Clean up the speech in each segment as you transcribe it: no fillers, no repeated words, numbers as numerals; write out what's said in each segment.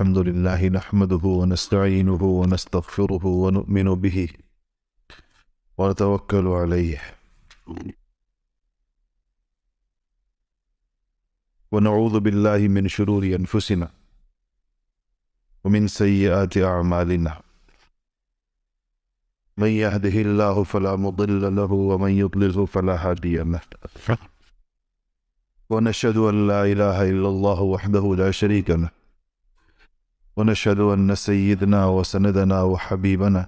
الحمد لله نحمده ونستعينه ونستغفره ونؤمن به ونتوكل عليه ونعوذ بالله من شرور أنفسنا ومن سيئات أعمالنا من يهده الله فلا مضل له ومن يضلله فلا هادي له ونشهد أن لا إله إلا الله وحده لا شريك له ونشهد أن سيدنا وسندنا وحبيبنا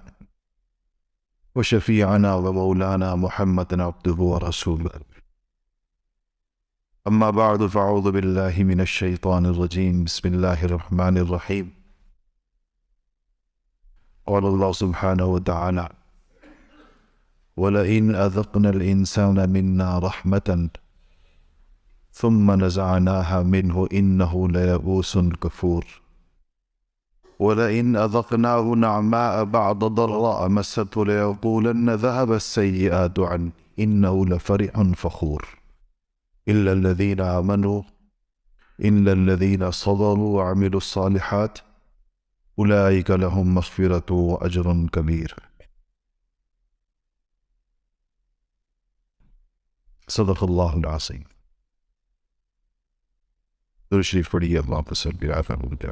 وشفيعنا ومولانا محمد عبده ورسوله أما بعد فأعوذ بالله من الشيطان الرجيم بسم الله الرحمن الرحيم قال الله سبحانه وتعالى ولئن أذقنا الإنسان منا رحمة ثم نزعناها منه إنه ليئوس كفور ولئن أذقناه نعماء بعد ضراء مسته ليقولن ذهب السيئات عنه إنه لفرح فخور إلا الذين آمنوا إلا الذين صبروا وعملوا الصالحات أولئك لهم مغفرة وأجر كبير صدق الله العظيم. درود شریف پڑھیے اللہم صل علی محمد.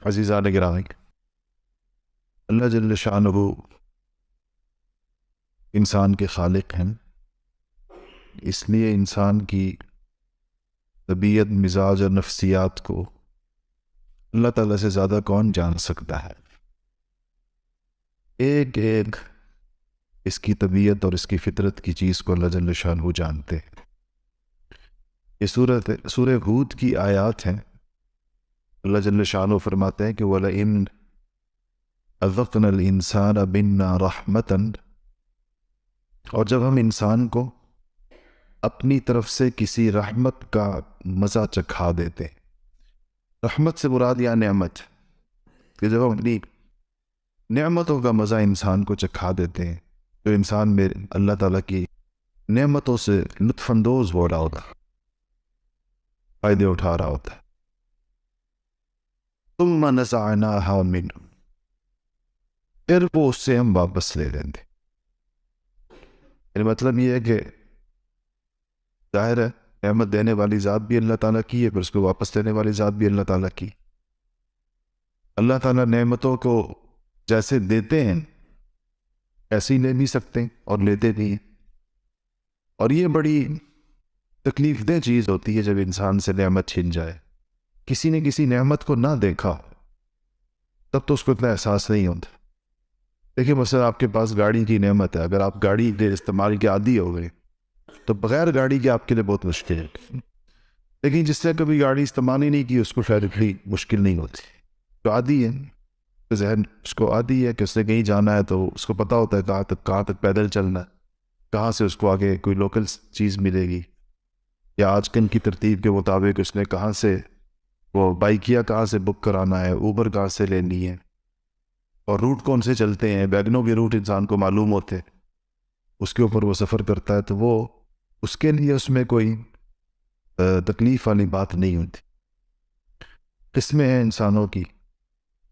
عزیزان گرامی، اللہ جل شانہ انسان کے خالق ہیں، اس لیے انسان کی طبیعت، مزاج اور نفسیات کو اللہ تعالیٰ سے زیادہ کون جان سکتا ہے. ایک ایک اس کی طبیعت اور اس کی فطرت کی چیز کو اللہ جل شانہ جانتے ہیں. یہ سورہ ہود کی آیات ہیں. اللہ جل شانہ فرماتے ہیں کہ وَلَئِنْ أَذَقْنَا الْإِنسَانَ مِنَّا رَحْمَةً، اور جب ہم انسان کو اپنی طرف سے کسی رحمت کا مزہ چکھا دیتے ہیں. رحمت سے مراد یا نعمت، کہ جب ہم اپنی نعمتوں کا مزہ انسان کو چکھا دیتے ہیں تو انسان میں اللہ تعالیٰ کی نعمتوں سے لطف اندوز ہو رہا ہوتا ہے، فائدے اٹھا رہا ہوتا ہے. ثم نزعناها منه، پھر وہ اس سے ہم واپس لے لیں گے. یعنی مطلب یہ ہے کہ ظاہر ہے نعمت دینے والی ذات بھی اللہ تعالیٰ کی ہے، پھر اس کو واپس لینے والی ذات بھی اللہ تعالیٰ کی. اللہ تعالیٰ نعمتوں کو جیسے دیتے ہیں ایسے ہی لے بھی سکتے ہیں اور لیتے بھی ہیں. اور یہ بڑی تکلیف دہ چیز ہوتی ہے جب انسان سے نعمت چھن جائے. کسی نے کسی نعمت کو نہ دیکھا تب تو اس کو اتنا احساس نہیں ہوتا. دیکھیں مثلا آپ کے پاس گاڑی کی نعمت ہے، اگر آپ گاڑی کے استعمال کے عادی ہو گئے تو بغیر گاڑی کے آپ کے لیے بہت مشکل ہے. لیکن جس نے کبھی گاڑی استعمال ہی نہیں کی اس کو شاید اتنی مشکل نہیں ہوتی. تو عادی ہے، ذہن اس کو عادی ہے کہ اس نے کہیں جانا ہے تو اس کو پتہ ہوتا ہے کہاں تک پیدل چلنا ہے، کہاں سے اس کو آگے کوئی لوکل چیز ملے گی، یا آج کل کی ترتیب کے مطابق اس نے کہاں سے وہ بائکیا کہاں سے بک کرانا ہے، اوبر کہاں سے لینی ہے، اور روٹ کون سے چلتے ہیں. ویگنوں کے روٹ انسان کو معلوم ہوتے، اس کے اوپر وہ سفر کرتا ہے تو وہ اس کے لیے اس میں کوئی تکلیف والی بات نہیں ہوتی. قسمیں ہیں انسانوں کی.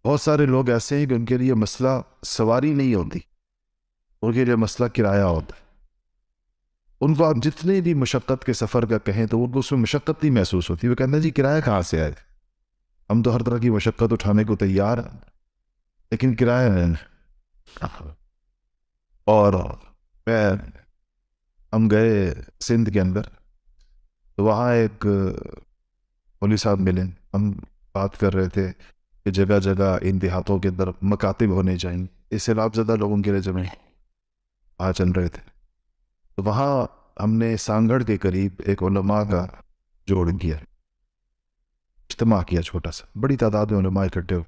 بہت سارے لوگ ایسے ہیں کہ ان کے لیے مسئلہ سواری نہیں ہوتی، ان کے لیے مسئلہ کرایہ ہوتا ہے. ان کو آپ جتنے بھی مشقت کے سفر کا کہیں تو ان کو اس میں مشقت نہیں محسوس ہوتی. وہ کہتے ہیں جی کرایہ کہاں سے آئے، ہم تو ہر طرح کی مشقت اٹھانے کو تیار ہیں لیکن کرایہ نہیں. اور ہم گئے سندھ کے اندر تو وہاں ایک مولوی صاحب ملے. ہم بات کر رہے تھے کہ جگہ جگہ ان دیہاتوں کے اندر مکاتب ہونے چاہیے، اس سے لابھ زدہ لوگوں کے لیے جمع وہاں چل رہے تھے. تو وہاں ہم نے سانگڑ کے قریب ایک علماء کا جوڑ کیا، اجتماع کیا چھوٹا سا. بڑی تعداد میں علماء اکٹھے ہوئے،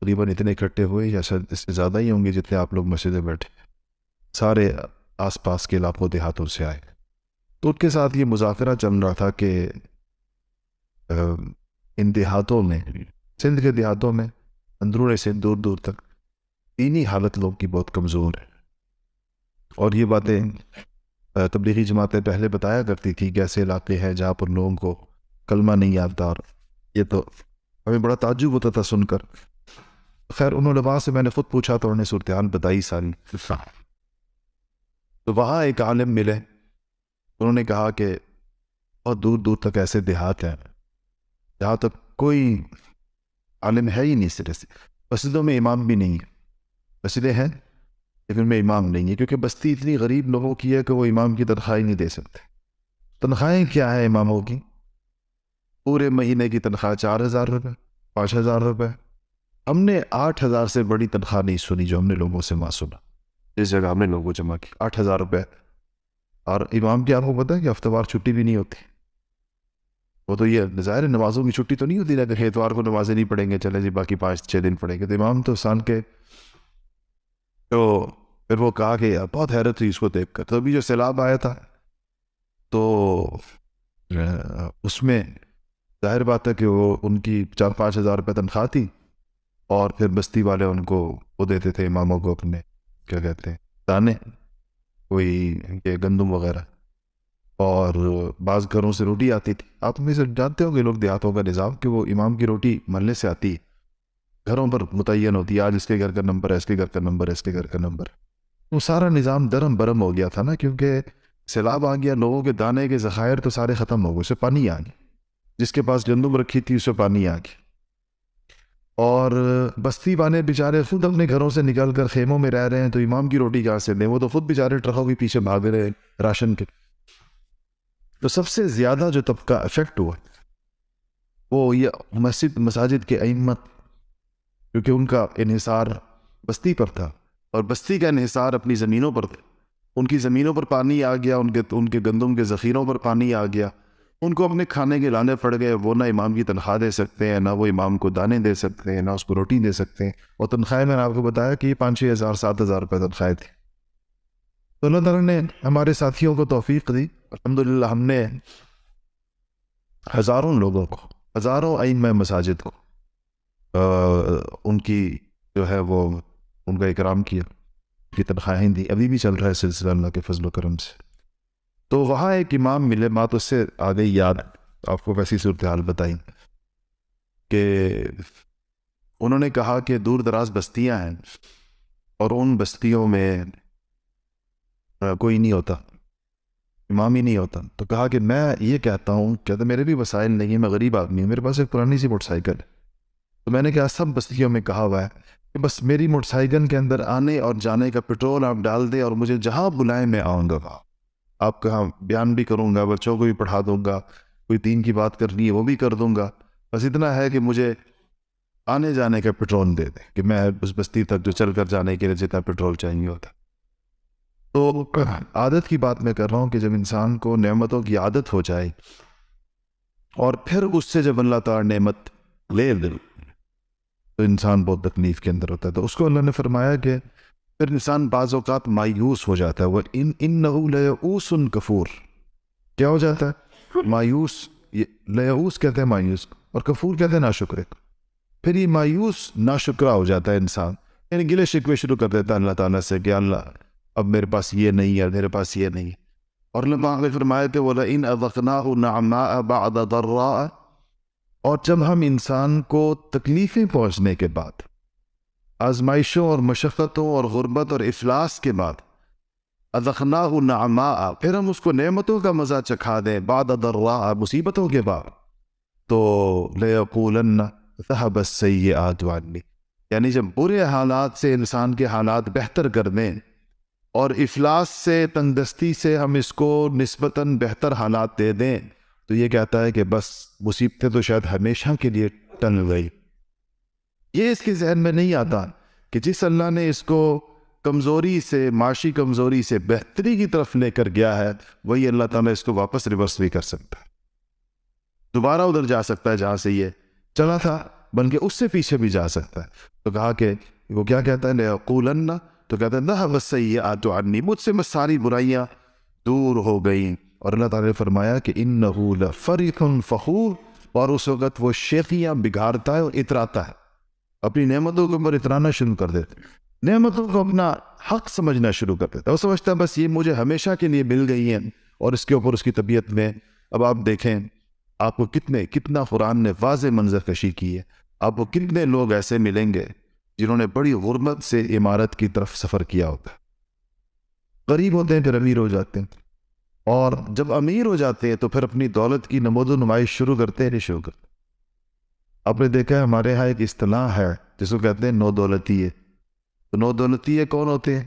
تقریباً اتنے اکٹھے ہوئے یا شاید اس سے زیادہ ہی ہوں گے جتنے آپ لوگ مسجد میں بیٹھے. سارے آس پاس کے علاقوں دیہاتوں سے آئے. تو ان کے ساتھ یہ مذاکرہ چل رہا تھا کہ ان دیہاتوں میں، سندھ کے دیہاتوں میں اندرون سندھ دور دور تک دینی حالت لوگ کی بہت کمزور ہے. اور یہ باتیں تبلیغی جماعتیں پہلے بتایا کرتی تھی کہ ایسے علاقے ہیں جہاں پر لوگوں کو کلمہ نہیں آتا، اور یہ تو ہمیں بڑا تعجب ہوتا تھا سن کر. خیر انہوں نے وہاں سے میں نے خود پوچھا تو انہوں نے صورتحال بتائی ساری. تو وہاں ایک عالم ملے، انہوں نے کہا کہ بہت دور دور تک ایسے دیہات ہیں جہاں تک کوئی عالم ہے ہی نہیں سرے سے. مسجدوں میں امام بھی نہیں ہے، مسجدیں ہیں لیکن ان میں امام نہیں ہے، کیونکہ بستی اتنی غریب لوگوں کی ہے کہ وہ امام کی تنخواہ نہیں دے سکتے. تنخواہیں کیا ہے اماموں کی؟ پورے مہینے کی تنخواہ 4,000 روپے، 5,000 روپے. ہم نے 8,000 سے بڑی تنخواہ نہیں سنی جو ہم نے لوگوں سے وہاں سنا. اس جگہ ہم نے لوگوں جمع کی 8,000 روپے. اور امام کی آپ کو پتہ ہے کہ ہفتہ وار چھٹی بھی نہیں ہوتی. وہ تو یہ ظاہر ہے نمازوں کی چھٹی تو نہیں ہوتی نا کہ اتوار کو نمازیں نہیں پڑھیں گے، چلیں جی باقی 5-6 دن پڑھیں گے. تو امام تو سال کے. تو پھر وہ کہا کہ بہت حیرت ہوئی اس کو دیکھ کر. تو ابھی جو سیلاب آیا تھا تو اس میں ظاہر بات ہے کہ وہ ان کی 4-5 ہزار روپے تنخواہ تھی، اور پھر بستی والے ان کو وہ دیتے تھے اماموں کو اپنے کیا کہتے ہیں دانے، کوئی کہ گندم وغیرہ، اور بعض گھروں سے روٹی آتی تھی. آپ میں سے جانتے ہو کہ لوگ دیہاتوں کا نظام کہ وہ امام کی روٹی محلے سے آتی ہے، گھروں پر متعین ہوتی ہے، آج اس کے گھر کا نمبر ہے، اس کے گھر کا نمبر ہے، اس کے گھر کا نمبر. وہ سارا نظام درم برم ہو گیا تھا نا، کیونکہ سیلاب آ گیا، لوگوں کے دانے کے ذخائر تو سارے ختم ہو گئے، اسے پانی آ گیا. جس کے پاس گندم رکھی تھی اسے پانی آ گیا. اور بستی والے بیچارے خود اپنے گھروں سے نکل کر خیموں میں رہ رہے ہیں، تو امام کی روٹی کہاں سے دیں؟ وہ تو خود بیچارے ٹرکوں کے پیچھے بھاگ رہے ہیں راشن کے. تو سب سے زیادہ جو طبقہ افیکٹ ہوا وہ یہ مساجد کے ائمت، کیونکہ ان کا انحصار بستی پر تھا، اور بستی کا انحصار اپنی زمینوں پر تھا. ان کی زمینوں پر پانی آ گیا، ان کے گندم کے ذخیروں پر پانی آ گیا، ان کو اپنے کھانے کے لانے پڑ گئے. وہ نہ امام کی تنخواہ دے سکتے ہیں، نہ وہ امام کو دانے دے سکتے ہیں، نہ اس کو روٹی دے سکتے ہیں. اور تنخواہیں میں نے آپ کو بتایا کہ یہ 5-6 ہزار 7,000 روپے تنخواہیں تھی. تو اللہ تعالیٰ نے ہمارے ساتھیوں کو توفیق دی. الحمدللہ ہم نے ہزاروں لوگوں کو، ہزاروں ائمہ مساجد کو ان کی جو ہے وہ ان کا اکرام کیا، کی تنخواہیں دی. ابھی بھی چل رہا ہے سلسلہ اللہ کے فضل و کرم سے. تو وہاں ایک امام ملے، بات اس سے آ گئی یاد، آپ کو ویسی صورتحال بتائی کہ انہوں نے کہا کہ دور دراز بستیاں ہیں اور ان بستیوں میں کوئی نہیں ہوتا، امام ہی نہیں ہوتا. تو کہا کہ میں یہ کہتا ہوں، کہتا میرے بھی وسائل نہیں ہیں، میں غریب آدمی ہوں، میرے پاس ایک پرانی سی موٹر سائیکل ہے. تو میں نے کہا سب بستیوں میں کہا ہوا ہے کہ بس میری موٹر سائیکل کے اندر آنے اور جانے کا پیٹرول آپ ڈال دیں، اور مجھے جہاں بلائیں میں آؤں گا. آپ کہاں بیان بھی کروں گا، بچوں کو بھی پڑھا دوں گا، کوئی دین کی بات کرنی ہے وہ بھی کر دوں گا. بس اتنا ہے کہ مجھے آنے جانے کا پیٹرول دے دیں، کہ میں اس بستی تک جو چل کر جانے کے لیے جتنا پیٹرول چاہیے ہوتا. تو عادت کی بات میں کر رہا ہوں کہ جب انسان کو نعمتوں کی عادت ہو جائے اور پھر اس سے جب اللہ تعالیٰ نعمت لے لے تو انسان بہت تکلیف کے اندر ہوتا ہے. تو اس کو اللہ نے فرمایا کہ پھر انسان بعض اوقات مایوس ہو جاتا ہے. وہ انہ لیئوس کفور، کیا ہو جاتا ہے؟ مایوس. لیئوس کہتے ہیں مایوس، اور کفور کہتے ہیں ناشکرے. پھر یہ مایوس ناشکرہ ہو جاتا ہے انسان، یعنی گلے شکوے شروع کر دیتا ہے اللہ تعالیٰ سے کہ اللہ اب میرے پاس یہ نہیں ہے، میرے پاس یہ نہیں ہے. اور اللہ پاک نے فرمایا کہ وَلَئِنْ أَذَقْنَاهُ نَعْمَاءَ بَعْدَ ضَرَّاءَ، اور جب ہم انسان کو تکلیفیں پہنچنے کے بعد، آزمائشوں اور مشقتوں اور غربت اور افلاس کے بعد، اذقناہ نعماء، پھر ہم اس کو نعمتوں کا مزہ چکھا دیں، بعد ضراء، مصیبتوں کے بعد، تو لیقولن ذهب السیئات عنی، یعنی جب برے حالات سے انسان کے حالات بہتر کر دیں اور افلاس سے تنگدستی سے ہم اس کو نسبتاً بہتر حالات دے دیں، تو یہ کہتا ہے کہ بس مصیبتیں تو شاید ہمیشہ کے لیے ٹل گئی. یہ اس کے ذہن میں نہیں آتا کہ جس اللہ نے اس کو کمزوری سے، معاشی کمزوری سے بہتری کی طرف لے کر گیا ہے، وہی اللہ تعالیٰ اس کو واپس ریورس بھی کر سکتا ہے، دوبارہ ادھر جا سکتا ہے جہاں سے یہ چلا تھا، بلکہ اس سے پیچھے بھی جا سکتا ہے. تو کہا کہ وہ کیا کہتا ہے لیقولن، تو کہتا ہے ذهب السیئات عنی، مجھ سے ساری برائیاں دور ہو گئیں. اور اللہ تعالیٰ نے فرمایا کہ انہ لفرح فخور، اور اس وقت وہ شیخیاں بگاڑتا ہے اور اتراتا ہے، اپنی نعمتوں کے اوپر اترانا شروع کر دیتے. نعمتوں کو اپنا حق سمجھنا شروع کر دیتا ہے. وہ سمجھتا ہے بس یہ مجھے ہمیشہ کے لیے مل گئی ہیں, اور اس کے اوپر اس کی طبیعت میں اب آپ دیکھیں آپ کو کتنا قرآن نے واضح منظر کشی کی ہے. آپ کو کتنے لوگ ایسے ملیں گے جنہوں نے بڑی غربت سے عمارت کی طرف سفر کیا ہوتا ہے, غریب ہوتے ہیں پھر امیر ہو جاتے ہیں, اور جب امیر ہو جاتے ہیں تو پھر اپنی دولت کی نمود و نمائش شروع کرتے ہیں. آپ نے دیکھا ہے ہمارے ہاں ایک اصطلاح ہے جس کو کہتے ہیں نو دولتیے. تو نو دولتیے کون ہوتے ہیں؟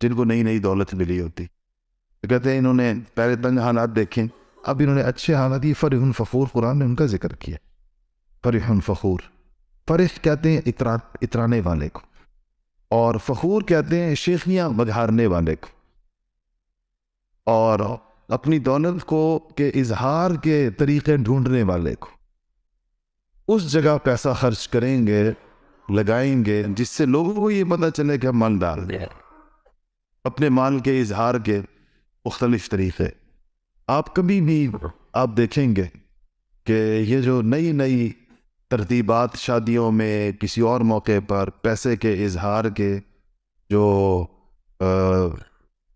جن کو نئی دولت ملی ہوتی. تو کہتے ہیں انہوں نے پہلے تنگ حالات دیکھیں, اب انہوں نے اچھے حالات, یہ فرح فخور قرآن نے ان کا ذکر کیا. فرح فخور, فرح کہتے ہیں اترانے والے کو, اور فخور کہتے ہیں شیخیاں بگھارنے والے کو, اور اپنی دولت کو کے اظہار کے طریقے ڈھونڈنے والے کو. اس جگہ پیسہ خرچ کریں گے, لگائیں گے, جس سے لوگوں کو یہ پتہ چلے کہ ہم مالدار ہیں. اپنے مال کے اظہار کے مختلف طریقے. آپ کبھی بھی آپ دیکھیں گے کہ یہ جو نئی ترتیبات شادیوں میں کسی اور موقع پر پیسے کے اظہار کے جو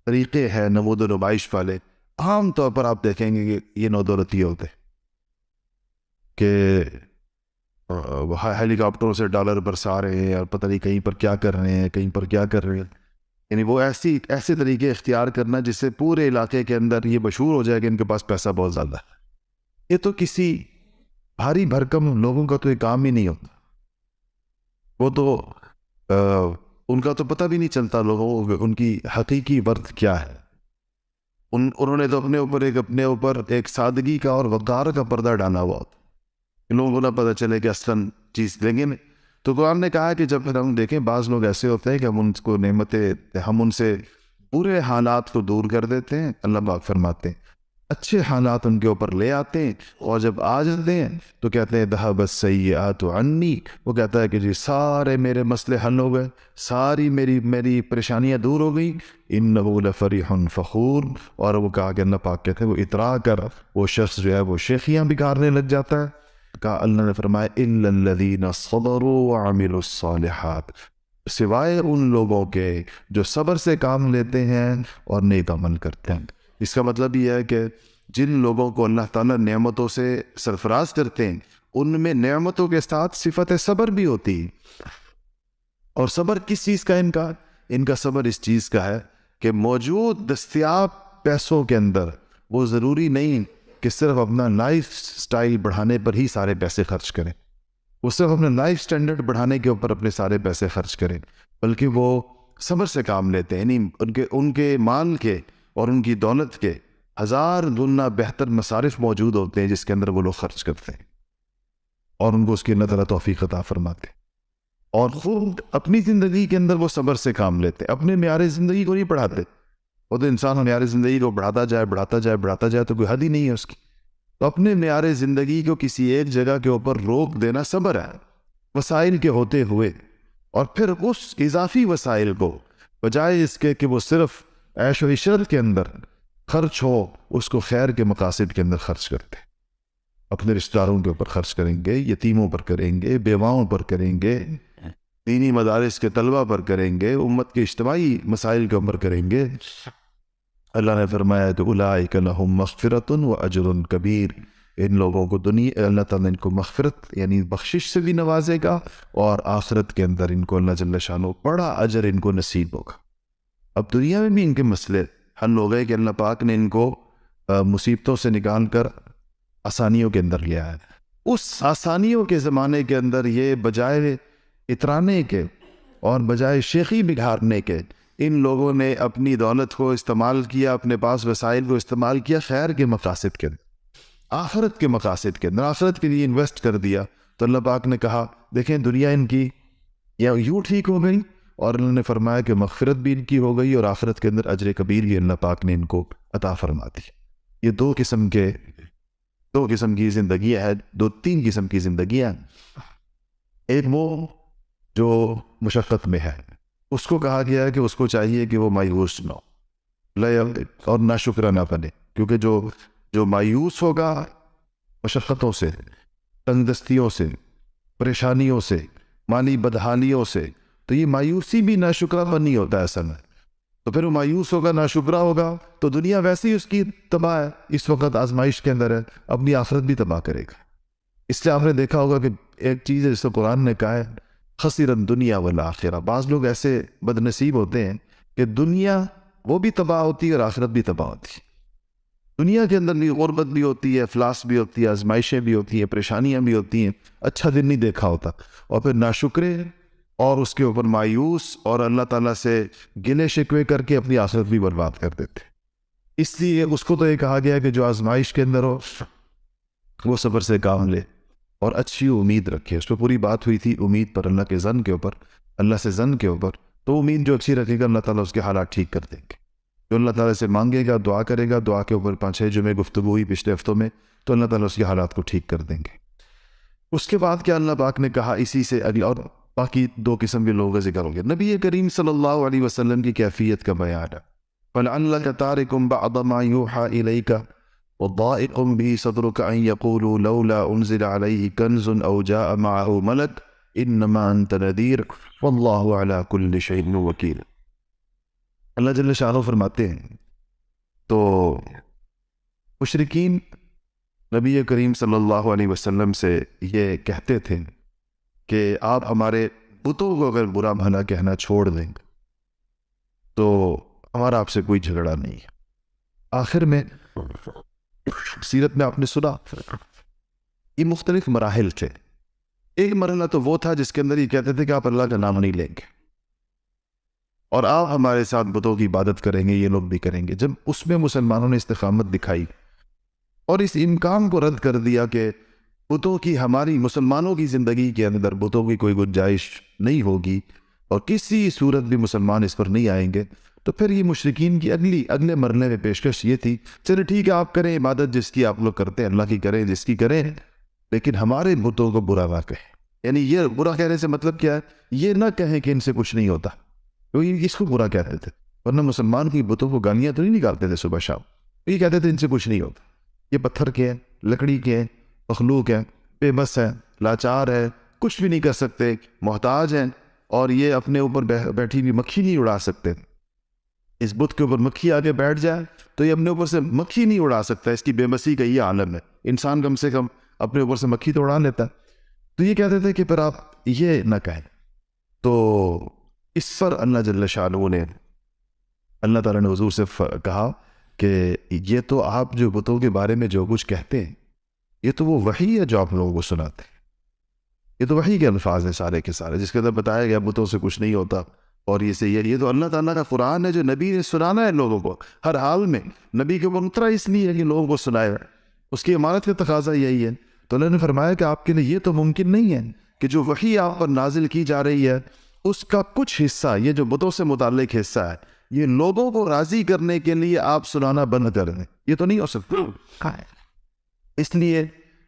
طریقے ہیں نمود و نمائش والے, عام طور پر آپ دیکھیں گے کہ یہ نو دولتی ہوتے کہ ہیلی کاپٹروں سے ڈالر برسا رہے ہیں اور پتہ نہیں کہیں پر کیا کر رہے ہیں, کہیں پر کیا کر رہے ہیں. یعنی وہ ایسے طریقے اختیار کرنا جس سے پورے علاقے کے اندر یہ مشہور ہو جائے کہ ان کے پاس پیسہ بہت زیادہ ہے. یہ تو کسی بھاری بھرکم لوگوں کا تو یہ کام ہی نہیں ہوتا. وہ تو ان کا تو پتہ بھی نہیں چلتا لوگوں کو ان کی حقیقی ورث کیا ہے. انہوں نے تو اپنے اوپر ایک سادگی کا اور وقار کا پردہ ڈالا ہوا ہوتا, لوگوں کو نہ پتہ چلے کہ اصلاً چیز لیں گے. تو قرآن نے کہا کہ جب پھر ہم دیکھیں بعض لوگ ایسے ہوتے ہیں کہ ہم ان کو نعمتیں, ہم ان سے برے حالات کو دور کر دیتے ہیں. اللہ پاک فرماتے ہیں اچھے حالات ان کے اوپر لے آتے ہیں, اور جب آ جاتے ہیں تو کہتے ہیں ذهب السیئات عنی. وہ کہتا ہے کہ جی سارے میرے مسئلے حل ہو گئے, ساری میری پریشانیاں دور ہو گئی. انہ لفرح فخور. اور وہ کہا کہ اللہ پاک کہتے ہیں وہ اترا کر وہ شخص جو ہے وہ شیخیاں بگاڑنے لگ جاتا ہے. کہا اللہ نے فرمایا الا الذین صبروا وعملوا الصالحات, سوائے ان لوگوں کے جو صبر سے کام لیتے ہیں اور نیک عمل کرتے ہیں. اس کا مطلب یہ ہے کہ جن لوگوں کو اللہ تعالیٰ نعمتوں سے سرفراز کرتے ہیں ان میں نعمتوں کے ساتھ صفت صبر بھی ہوتی ہے. اور صبر کس چیز کا ان کا صبر اس چیز کا ہے کہ موجود دستیاب پیسوں کے اندر وہ ضروری نہیں کہ صرف اپنا لائف سٹائل بڑھانے پر ہی سارے پیسے خرچ کریں, وہ صرف اپنے لائف سٹینڈرڈ بڑھانے کے اوپر اپنے سارے پیسے خرچ کریں, بلکہ وہ صبر سے کام لیتے ہیں. یعنی ان کے مال کے اور ان کی دولت کے 1000 گنا بہتر مصارف موجود ہوتے ہیں جس کے اندر وہ لوگ خرچ کرتے ہیں, اور ان کو اس کی اللہ تعالیٰ توفیق عطا فرماتے ہیں. اور خود اپنی زندگی کے اندر وہ صبر سے کام لیتے ہیں, اپنے معیار زندگی کو نہیں بڑھاتے. وہ تو انسان معیار زندگی کو بڑھاتا جائے تو کوئی حد ہی نہیں ہے اس کی. تو اپنے معیار زندگی کو کسی ایک جگہ کے اوپر روک دینا صبر ہے, وسائل کے ہوتے ہوئے, اور پھر اس اضافی وسائل کو بجائے اس کے کہ وہ صرف عیش و عشرت کے اندر خرچ ہو, اس کو خیر کے مقاصد کے اندر خرچ کرتے ہیں. اپنے رشتہ داروں کے اوپر خرچ کریں گے, یتیموں پر کریں گے, بیواؤں پر کریں گے, دینی مدارس کے طلبہ پر کریں گے, امت کے اجتماعی مسائل کے اوپر کریں گے. اللہ نے فرمایا کہ اولئک لہم مغفرۃ واجر کبیر, ان لوگوں کو اللہ تعالیٰ ان کو مغفرت یعنی بخشش سے بھی نوازے گا, اور آخرت کے اندر ان کو اللہ جل شانہ بڑا اجر ان کو نصیب ہوگا. اب دنیا میں بھی ان کے مسئلے حل ہو گئے کہ اللہ پاک نے ان کو مصیبتوں سے نکال کر آسانیوں کے اندر لیا ہے. اس آسانیوں کے زمانے کے اندر یہ بجائے اترانے کے اور بجائے شیخی بگھارنے کے, ان لوگوں نے اپنی دولت کو استعمال کیا, اپنے پاس وسائل کو استعمال کیا خیر کے مقاصد کے اندر, آخرت کے مقاصد کے اندر, آخرت کے لیے انویسٹ کر دیا. تو اللہ پاک نے کہا دیکھیں دنیا ان کی یا یوں ٹھیک ہو گئی, اور اللہ نے فرمایا کہ مغفرت بھی ان کی ہو گئی, اور آخرت کے اندر اجر کبیر بھی اللہ پاک نے ان کو عطا فرما دی. یہ دو قسم کی زندگیاں ہیں, 3 قسم کی زندگیاں. ایک وہ جو مشقت میں ہے, اس کو کہا گیا ہے کہ اس کو چاہیے کہ وہ مایوس نہ ہو اور نہ شکر نہ بنے, کیونکہ جو مایوس ہوگا مشقتوں سے, تنگ دستیوں سے, پریشانیوں سے, مالی بدحالیوں سے, تو یہ مایوسی بھی ناشکرا نہیں ہوتا ایسا میں، تو پھر وہ مایوس ہوگا، ناشکرا ہوگا، تو دنیا ویسے ہی اس کی تباہ ہے، اس وقت آزمائش کے اندر ہے، اپنی آخرت بھی تباہ کرے گا۔ اس لیے آپ نے دیکھا ہوگا کہ ایک چیز ہے جس کو قرآن نے کہا ہے خسر الدنیا والآخرہ، بعض لوگ ایسے بد نصیب ہوتے ہیں کہ دنیا وہ بھی تباہ ہوتی ہے اور آخرت بھی تباہ ہوتی ہے۔ دنیا کے اندر بھی غربت بھی ہوتی ہے، افلاس بھی ہوتی ہے، آزمائشیں بھی ہوتی ہیں، پریشانیاں بھی ہوتی ہیں، اچھا دن نہیں دیکھا ہوتا، اور پھر ناشکرے اور اس کے اوپر مایوس اور اللہ تعالیٰ سے گلے شکوے کر کے اپنی آخرت بھی برباد کر دیتے۔ اس لیے اس کو تو یہ کہا گیا کہ جو آزمائش کے اندر ہو وہ صبر سے کام لے اور اچھی امید رکھے۔ اس پہ پوری بات ہوئی تھی امید پر، اللہ کے ظن کے اوپر، اللہ سے ظن کے اوپر۔ تو امید جو اچھی رکھے گا اللہ تعالیٰ اس کے حالات ٹھیک کر دیں گے۔ جو اللہ تعالیٰ سے مانگے گا، دعا کرے گا، دعا کے اوپر 5-6 جمعے گفتگو ہوئی پچھلے ہفتوں میں، تو اللہ تعالیٰ اس کے حالات کو ٹھیک کر دیں گے۔ اس کے بعد کیا اللہ پاک نے کہا، اسی سے اگلی اور باقی 2 قسم کے لوگوں کا ذکر ہو گیا۔ نبی کریم صلی اللہ علیہ وسلم کی کیفیت کا بیان ہے، فَلَعَلَّكَ تَارِكٌ بَعْضَ مَا يُوحَىٰ إِلَيْكَ وَضَائِقٌ بِهِ صَدْرُكَ أَن يَقُولُوا لَوْلَا أُنزِلَ عَلَيْهِ كَنزٌ أَوْ جَاءَ مَعَهُ مَلَكٌ إِنَّمَا أَنتَ نَذِيرٌ وَاللَّهُ عَلَىٰ كُلِّ شَيْءٍ وَكِيلٌ۔ اللہ جل شانہ فرماتے ہیں تو مشرکین نبی کریم صلی اللہ علیہ وسلم سے یہ کہتے تھے کہ آپ ہمارے بتوں کو اگر برا بھلا کہنا چھوڑ دیں تو ہمارا آپ سے کوئی جھگڑا نہیں ہے۔ آخر میں سیرت میں آپ نے سنا یہ مختلف مراحل تھے۔ ایک مرحلہ تو وہ تھا جس کے اندر یہ کہتے تھے کہ آپ اللہ کا نام نہیں لیں گے اور آپ ہمارے ساتھ بتوں کی عبادت کریں گے، یہ لوگ بھی کریں گے۔ جب اس میں مسلمانوں نے استقامت دکھائی اور اس امکان کو رد کر دیا کہ بتوں کی ہماری مسلمانوں کی زندگی کے اندر بتوں کی کوئی گنجائش نہیں ہوگی اور کسی صورت بھی مسلمان اس پر نہیں آئیں گے، تو پھر یہ مشرکین کی اگلے مرحلے میں پیشکش یہ تھی، چلے ٹھیک ہے آپ کریں عبادت جس کی آپ لوگ کرتے ہیں، اللہ کی کریں، جس کی کریں، لیکن ہمارے بتوں کو برا نہ کہیں۔ یعنی یہ برا کہنے سے مطلب کیا ہے؟ یہ نہ کہیں کہ ان سے کچھ نہیں ہوتا، کیونکہ اس کو برا کہتے تھے، ورنہ مسلمان کی بتوں کو گالیاں تو نہیں نکالتے تھے صبح شام، یہ کہتے تھے ان سے کچھ نہیں ہوتا، یہ پتھر کے ہیں، لکڑی کے ہیں، مخلوق ہیں، بے بس ہے، لاچار ہے، کچھ بھی نہیں کر سکتے، محتاج ہیں، اور یہ اپنے اوپر بیٹھی بھی مکھی نہیں اڑا سکتے۔ اس بت کے اوپر مکھی آگے بیٹھ جائے تو یہ اپنے اوپر سے مکھی نہیں اڑا سکتا، اس کی بے بسی کا یہ عالم ہے۔ انسان کم سے کم اپنے اوپر سے مکھی تو اڑا لیتا ہے۔ تو یہ کہتے تھے کہ پھر آپ یہ نہ کہیں۔ تو اس پر اللہ جل شانہ نے، اللہ تعالیٰ نے حضور سے کہا کہ یہ تو آپ جو بتوں کے بارے میں جو کچھ کہتے ہیں یہ تو وہ وحی ہے جو آپ لوگوں کو سناتے ہیں، یہ تو وحی کے الفاظ ہیں سارے کے سارے، جس کے اندر بتایا گیا بتوں سے کچھ نہیں ہوتا اور یہ تو اللہ تعالیٰ کا قرآن ہے جو نبی نے سنانا ہے لوگوں کو ہر حال میں۔ نبی کے اوپر اترا اس لیے ہے کہ لوگوں کو سنائے، اس کی امانت کا تقاضا یہی ہے۔ تو اللہ نے فرمایا کہ آپ کے لیے یہ تو ممکن نہیں ہے کہ جو وحی آپ پر نازل کی جا رہی ہے اس کا کچھ حصہ، یہ جو بتوں سے متعلق حصہ ہے، یہ لوگوں کو راضی کرنے کے لیے آپ سنانا بند کر دیں، یہ تو نہیں ہو سکتا۔ اس لیے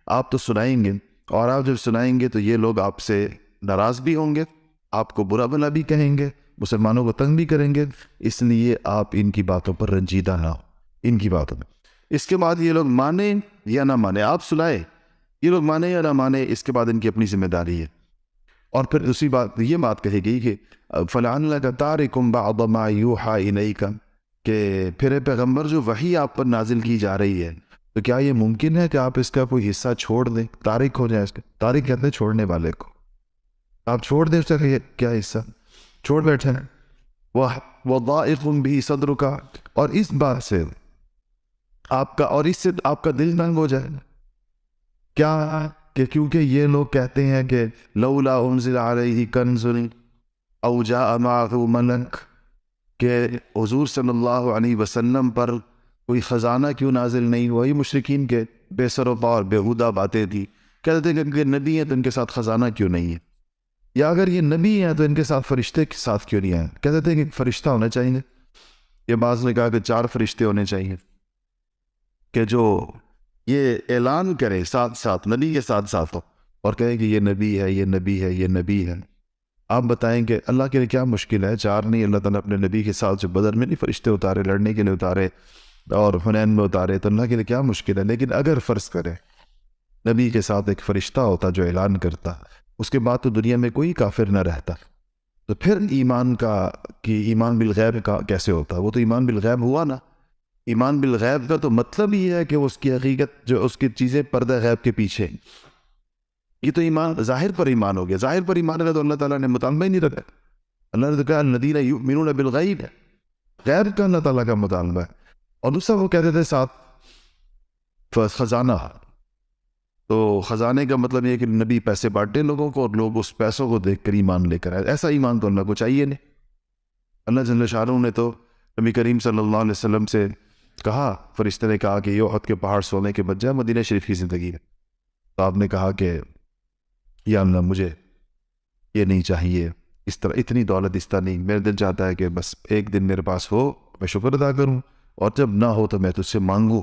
آپ تو سنائیں گے، اور آپ جب سنائیں گے تو یہ لوگ آپ سے ناراض بھی ہوں گے، آپ کو برا بھلا بھی کہیں گے، مسلمانوں کو تنگ بھی کریں گے، اس لیے آپ ان کی باتوں پر رنجیدہ نہ ہو، ان کی باتوں میں۔ اس کے بعد یہ لوگ مانیں یا نہ مانیں، آپ سنائے، یہ لوگ مانیں یا نہ مانیں، اس کے بعد ان کی اپنی ذمہ داری ہے۔ اور پھر دوسری بات یہ بات کہی گئی کہ فَلَعَلَّكَ تَارِكٌ بَعْضَ مَا يُوحَىٰ إِلَيْكَ، کہ پھر پیغمبر جو وحی آپ پر نازل کی جا رہی ہے تو کیا یہ ممکن ہے کہ آپ اس کا کوئی حصہ چھوڑ دیں، تارک ہو جائے اس کا؟ تارک کہتے ہیں چھوڑنے والے کو، آپ چھوڑ دیں اس کا کیا حصہ چھوڑ بیٹھے ہیں۔ وَضَائِقٌ بِهِ صَدْرُكَ، اور اس بات سے آپ کا، اور اس سے آپ کا دل تنگ ہو جائے، کیا کہ کیونکہ یہ لوگ کہتے ہیں کہ لولا انزل علیہ کنز او جاء معہ ملک، کہ حضور صلی اللہ علیہ وسلم پر کوئی خزانہ کیوں نازل نہیں ہوا۔ یہ مشرکین کے بے سر و پا اور بےہودہ باتیں تھی، کہتے تھے کہ نبی ہیں تو ان کے ساتھ خزانہ کیوں نہیں ہے، یا اگر یہ نبی ہیں تو ان کے ساتھ فرشتے کے ساتھ کیوں نہیں ہیں، کہتے تھے کہ فرشتہ ہونا چاہیے۔ یہ بعض نے کہا کہ 4 فرشتے ہونے چاہیے کہ جو یہ اعلان کرے ساتھ ساتھ، نبی کے ساتھ ساتھ ہو، اور کہیں کہ یہ نبی ہے، یہ نبی ہے، یہ نبی ہے۔ آپ بتائیں کہ اللہ کے لیے کیا مشکل ہے؟ 4 نہیں، اللہ تعالیٰ اپنے نبی کے ساتھ جو بدر میں نہیں فرشتے اتارے، لڑنے کے لیے اتارے اور حنین میں اتارے، تو اللہ کے لیے کیا مشکل ہے؟ لیکن اگر فرض کرے نبی کے ساتھ ایک فرشتہ ہوتا جو اعلان کرتا، اس کے بعد تو دنیا میں کوئی کافر نہ رہتا، تو پھر ایمان ایمان بالغیب کا کیسے ہوتا ہے؟ وہ تو ایمان بالغیب ہوا نا۔ ایمان بالغیب کا تو مطلب یہ ہے کہ اس کی حقیقت، جو اس کی چیزیں پردہ غیب کے پیچھے، یہ تو ایمان ظاہر پر ایمان ہو گیا۔ ظاہر پر ایمان ہے تو اللہ تعالیٰ نے مطالبہ ہی نہیں رکھا۔ اللہ نے کہا الذین یؤمنون بالغیب، غیب کا اللہ تعالیٰ کا مطالبہ ہے۔ اور دوسرا وہ کہتے تھے ساتھ خزانہ، تو خزانے کا مطلب یہ ہے کہ نبی پیسے بانٹے لوگوں کو اور لوگ اس پیسوں کو دیکھ کر ایمان لے کر آئے۔ ایسا ایمان تو اللہ کو چاہیے نہیں۔ اللہ جل شانہ نے تو نبی کریم صلی اللہ علیہ وسلم سے کہا، فرشتے نے کہا کہ یہ احد کے پہاڑ سونے کے بچ جائے مدینہ شریف کی زندگی میں، تو آپ نے کہا کہ یا اللہ مجھے یہ نہیں چاہیے، اس طرح اتنی دولت اس طرح نہیں، میرے دل چاہتا ہے کہ بس ایک دن میرے پاس ہو میں شکر ادا کروں، اور جب نہ ہو تو میں تجھ سے مانگوں۔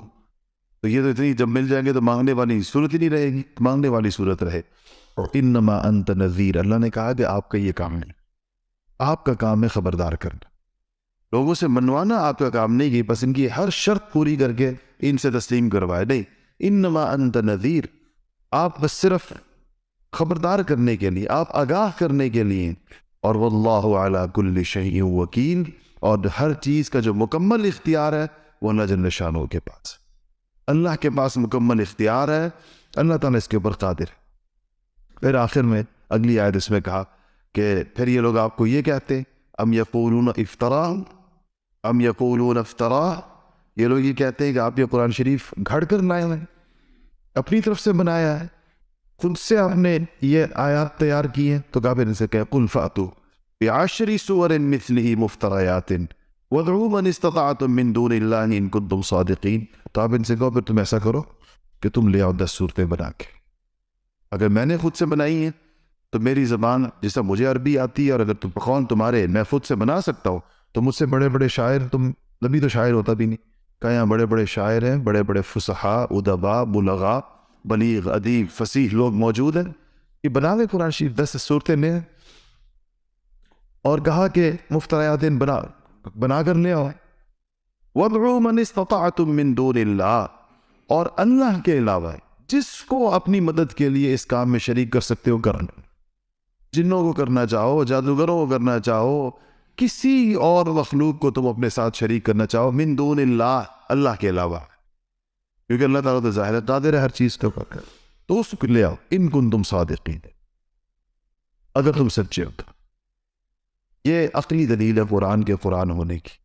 تو یہ تو اتنی جب مل جائیں گے تو مانگنے والی صورت ہی نہیں رہے گی، مانگنے والی صورت رہے۔ انما انت نذیر، اللہ نے کہا کہ آپ کا یہ کام نہیں، آپ کا کام ہے خبردار کرنا، لوگوں سے منوانا آپ کا کام نہیں، کہ بس ان کی ہر شرط پوری کر کے ان سے تسلیم کروائے، نہیں۔ انما انت نذیر، آپ بس صرف خبردار کرنے کے لیے، آپ آگاہ کرنے کے لیے۔ اور واللہ علی کل شیء وکیل، اور ہر چیز کا جو مکمل اختیار ہے وہ اللہ جل شانہ کے پاس، اللہ کے پاس مکمل اختیار ہے، اللہ تعالیٰ اس کے اوپر قادر ہے۔ پھر آخر میں اگلی آیت اس میں کہا کہ پھر یہ لوگ آپ کو یہ کہتے ہیں ام یقولون افطرا، ام یقولون افطرا، یہ لوگ یہ کہتے ہیں کہ آپ یہ قرآن شریف گھڑ کر لائے ہیں، اپنی طرف سے بنایا ہے، خود سے آپ نے یہ آیات تیار کی ہیں۔ تو کہا پھر ان سے کہ قل فأتوا بعشر سور مثلہ مفتریات وادعوا من استطعتم من دون اللہ ان کنتم صادقین۔ تو آپ ان سے کہو پھر تم ایسا کرو کہ تم لے آؤ 10 صورتیں بنا کے، اگر میں نے خود سے بنائی ہیں تو میری زبان جیسا مجھے عربی آتی ہے، اور اگر تم قول تمہارے میں خود سے بنا سکتا ہوں تو مجھ سے بڑے بڑے شاعر، تم نبی تو شاعر ہوتا بھی نہیں، کہا یہاں بڑے بڑے شاعر ہیں، بڑے بڑے فصحاء، ادباء، بلغاء، بلیغ، ادیب، فصیح لوگ موجود ہیں، یہ بنا لیں قرآن شریف 10 صورتیں لیں۔ اور کہا کہ مفتریات بنا کر لے آؤ۔ وَادْعُوا مَنِ اسْتَطَعْتُم مِّن دُونِ اللَّهِ، اور اللہ کے علاوہ جس کو اپنی مدد کے لیے اس کام میں شریک کر سکتے ہو کرنا، جنوں کو کرنا چاہو، جادوگروں کو کرنا چاہو، کسی اور مخلوق کو تم اپنے ساتھ شریک کرنا چاہو، من دون اللہ، اللہ کے علاوہ، کیونکہ اللہ تعالیٰ تو ظاہر قادر ہے ہر چیز کے اوپر، تو اس کو لے آؤ ان کنتم صادقین، اگر تم سچے ہو تو۔ یہ عقلی دلیل ہے قرآن کے قرآن ہونے کی،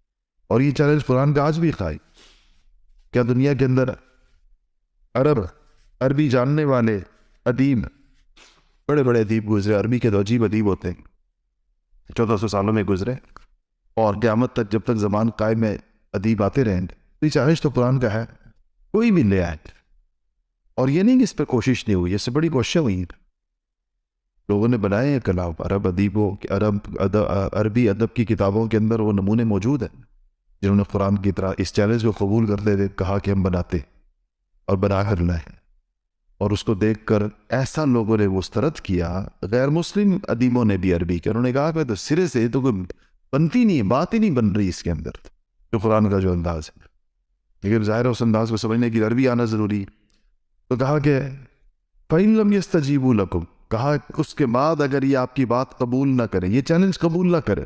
اور یہ چیلنج قرآن کا آج بھی قائم۔ کیا دنیا کے اندر عربی جاننے والے ادیب، بڑے بڑے ادیب گزرے، عربی کے تو عجیب ادیب ہوتے ہیں، 1400 سالوں میں گزرے، اور قیامت تک جب تک زمان قائم ہے ادیب آتے رہیں گے۔ تو یہ چیلنج تو قرآن کا ہے، کوئی بھی لے آئے، اور یہ نہیں کہ اس پہ کوشش نہیں ہوئی، اس سے بڑی کوششیں ہوئی ہیں، لوگوں نے بنائے ہیں کلام، عرب ادیبوں، عربی ادب کی کتابوں کے اندر وہ نمونے موجود ہیں جنہوں نے قرآن کی طرح اس چیلنج کو قبول کرتے ہوئے کہا کہ ہم بناتے اور بنا کر لائیں، اور اس کو دیکھ کر ایسا لوگوں نے مسترد کیا، غیر مسلم ادیبوں نے بھی عربی کے، انہوں نے کہا کہ تو سرے سے تو کوئی بنتی نہیں، بات ہی نہیں بن رہی اس کے اندر، جو قرآن کا جو انداز ہے، لیکن ظاہر اس انداز کو سمجھنے کی عربی آنا ضروری ہے۔ تو کہا کہ فَإِن لَمْ يَسْتَجِيبُوا لَكُمْ، کہا اس کے بعد اگر یہ آپ کی بات قبول نہ کریں، یہ چیلنج قبول نہ کریں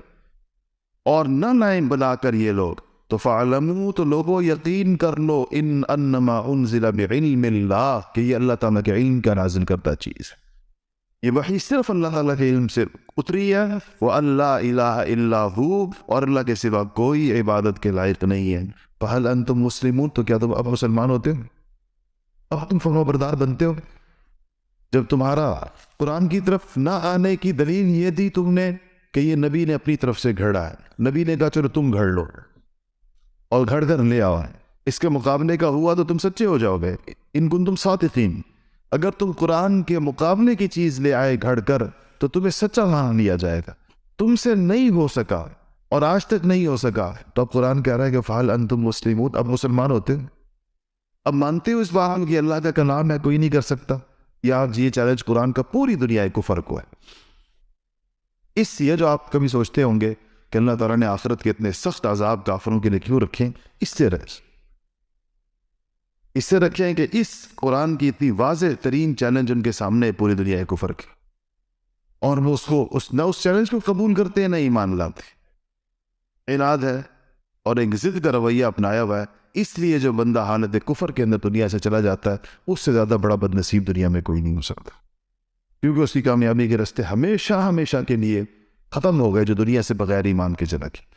اور نہ لائیں بنا کر یہ لوگ، تو فَعْلَمُوا، تو لوگوں یقین کر لو، ان انما انزل بعلم اللہ، کہ یہ اللہ تعالیٰ کے علم کا نازل کرتا چیز ہے، یہ وحی صرف اللہ تعالیٰ کے علم سے اتری ہے، وَأَن لَا إِلَٰهَ إِلَّا هُوَ، اور اللہ کے سوا کوئی عبادت کے لائق نہیں ہے، فَهَلْ أَنْتُمْ مُسْلِمُونَ، تو کیا تم اب مسلمان ہوتے ہو، اب تم فرما بردار بنتے ہو؟ جب تمہارا قرآن کی طرف نہ آنے کی دلیل یہ دی تم نے کہ یہ نبی نے اپنی طرف سے گھڑا ہے، نبی نے کہا چلو تم گھڑ لو اور گھڑ کر لے آؤ، اس کے مقابلے کا ہوا تو تم سچے ہو جاؤ گے، ان کنتم صادقین، اگر تم قرآن کے مقابلے کی چیز لے آئے گھڑ کر تو تمہیں سچا مان لیا جائے گا، تم سے نہیں ہو سکا اور آج تک نہیں ہو سکا، تو اب قرآن کہہ رہا ہے کہ فَهَلْ أَنْتُمْ مُسْلِمُونَ، اب مسلمان ہوتے ہو، اب مانتے ہو اس بات کہ اللہ کا کلام ہے، کوئی نہیں کر سکتا، یا آپ یہ چیلنج قرآن کا پوری دنیا کفر کو ہے۔ اس لیے جو آپ کبھی سوچتے ہوں گے کہ اللہ تعالیٰ نے آخرت کے اتنے سخت عذاب کافروں کے لیے کیوں رکھیں، اس سے رکھیں کہ اس قرآن کی اتنی واضح ترین چیلنج ان کے سامنے پوری دنیا کفر کی، اور وہ نہ اس چیلنج کو قبول کرتے ہیں نہ ایمان لاتے، عناد ہے اور ایک ضد کا رویہ اپنایا ہوا ہے۔ اس لیے جو بندہ حالت کفر کے اندر دنیا سے چلا جاتا ہے، اس سے زیادہ بڑا بد نصیب دنیا میں کوئی نہیں ہو سکتا، کیونکہ اس کی کامیابی کے راستے ہمیشہ ہمیشہ کے لیے ختم ہو گئے جو دنیا سے بغیر ایمان کے چلا گیا۔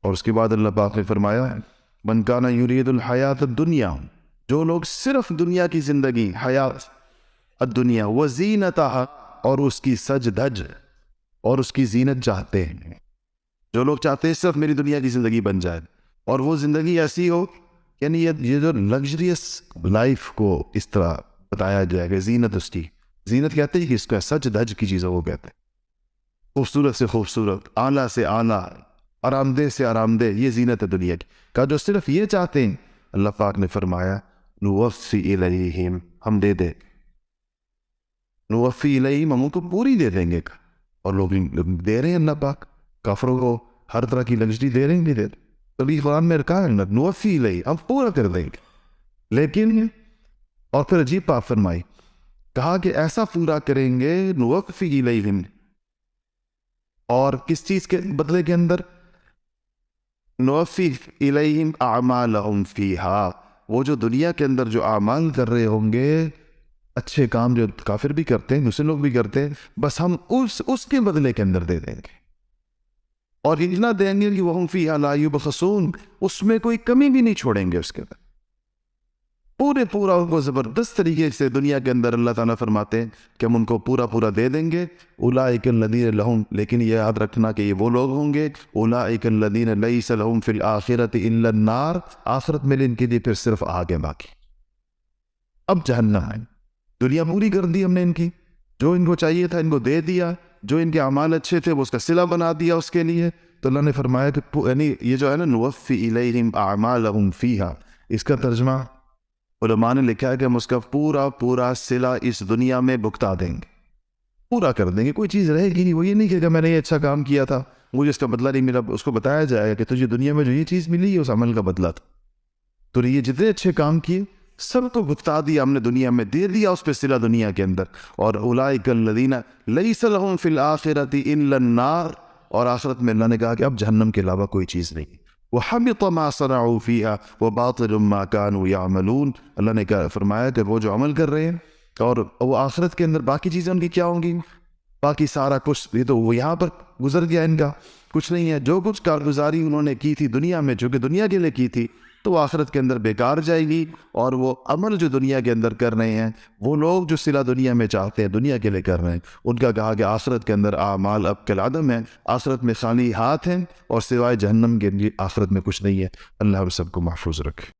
اور اس کے بعد اللہ پاک نے فرمایا من کان یرید الحیات الدنیا، جو لوگ صرف دنیا کی زندگی، حیات الدنیا وزینتہا، اور اس کی سج دھج اور اس کی زینت چاہتے ہیں، جو لوگ چاہتے ہیں صرف میری دنیا کی زندگی بن جائے اور وہ زندگی ایسی ہو، یعنی یہ جو لگژریس لائف کو اس طرح بتایا جائے گا، زینت، اس کی زینت کہتے ہیں کہ اس کا سج دھج کی چیزوں کو کہتے ہیں، خوبصورت سے خوبصورت، اعلیٰ سے اعلیٰ، آرام دہ سے آرام دہ، یہ زینت ہے دنیا کی کا جو صرف یہ چاہتے ہیں، اللہ پاک نے فرمایا نوفی الیہم، ہم دے دیں، نوفی الیہم، ہم ان کو پوری دے دیں گے۔ اور لوگ دے رہے ہیں، اللہ پاک کافروں کو ہر طرح کی لگژری دے رہے ہیں، نہیں دے رہے، تبھی قرآن میں کہا ہے نوفی الیہم، ہم پورا کر دیں گے۔ لیکن اور پھر عجیب بات فرمائی، کہا کہ ایسا پورا کریں گے نوفی الیہم، اور کس چیز کے بدلے کے اندر؟ نوفی الیہم اعمالہم فیہا، وہ جو دنیا کے اندر جو اعمال کر رہے ہوں گے، اچھے کام جو کافر بھی کرتے ہیں، دوسرے لوگ بھی کرتے ہیں، بس ہم اس کے بدلے کے اندر دے دیں گے، اور اتنا دیں گے کہ وہم فیہا لا یبخسون، اس میں کوئی کمی بھی نہیں چھوڑیں گے، اس کے اندر پورا ان کو زبردست طریقے سے دنیا کے اندر اللہ تعالیٰ فرماتے ہیں کہ ہم ان کو پورا دے دیں گے۔ اولئک الذین لہم، لیکن یہ یاد رکھنا کہ یہ وہ لوگ ہوں گے، اولئک الذین لیس لہم فی الآخرۃ الا النار، آخرت میں ان کے لیے پھر صرف آگ ہے باقی، اب جہنم ہے۔ دنیا پوری کر دی ہم نے ان کی، جو ان کو چاہیے تھا ان کو دے دیا، جو ان کے اعمال اچھے تھے وہ اس کا صلہ بنا دیا اس کے لیے، تو اللہ نے فرمایا کہ یعنی یہ جو ہے نا نوفی الیہم اعمالہم فیہا، اس کا ترجمہ علماء نے لکھا ہے کہ ہم اس کا پورا صلہ اس دنیا میں بھگتا دیں گے، پورا کر دیں گے، کوئی چیز رہے گی نہیں۔ وہ یہ نہیں کہ میں نے یہ اچھا کام کیا تھا مجھے اس کا بدلہ نہیں ملا، اس کو بتایا جائے گا کہ تجھے دنیا میں جو یہ چیز ملی ہے اس عمل کا بدلہ تھا، تو یہ جتنے اچھے کام کیے سب کو بھگتا دیا ہم نے، دنیا میں دے دیا اس پہ صلہ دنیا کے اندر۔ اور اولئک الذین لیس لہم فی الآخرۃ الا النار، اور آخرت میں اللہ نے کہا کہ اب جہنم کے علاوہ کوئی چیز نہیں۔ وَحَبِطَ مَا صَنَعُوا فِيهَا وَبَاطِلٌ مَا كَانُوا يَعْمَلُونَ، اللہ نے فرمایا کہ وہ جو عمل کر رہے ہیں اور وہ آخرت کے اندر باقی چیزیں ان کی کیا ہوں گی، باقی سارا کچھ یہ تو وہ یہاں پر گزر گیا، ان کا کچھ نہیں ہے۔ جو کچھ کارگزاری انہوں نے کی تھی دنیا میں، جو کہ دنیا کے لیے کی تھی، تو وہ آخرت کے اندر بیکار جائے گی، اور وہ عمل جو دنیا کے اندر کر رہے ہیں، وہ لوگ جو صلہ دنیا میں چاہتے ہیں دنیا کے لیے کر رہے ہیں، ان کا کہا کہ آخرت کے اندر اعمال اب کالعدم ہیں، آخرت میں خالی ہاتھ ہیں، اور سوائے جہنم کے لیے آخرت میں کچھ نہیں ہے۔ اللہ ہم سب کو محفوظ رکھے۔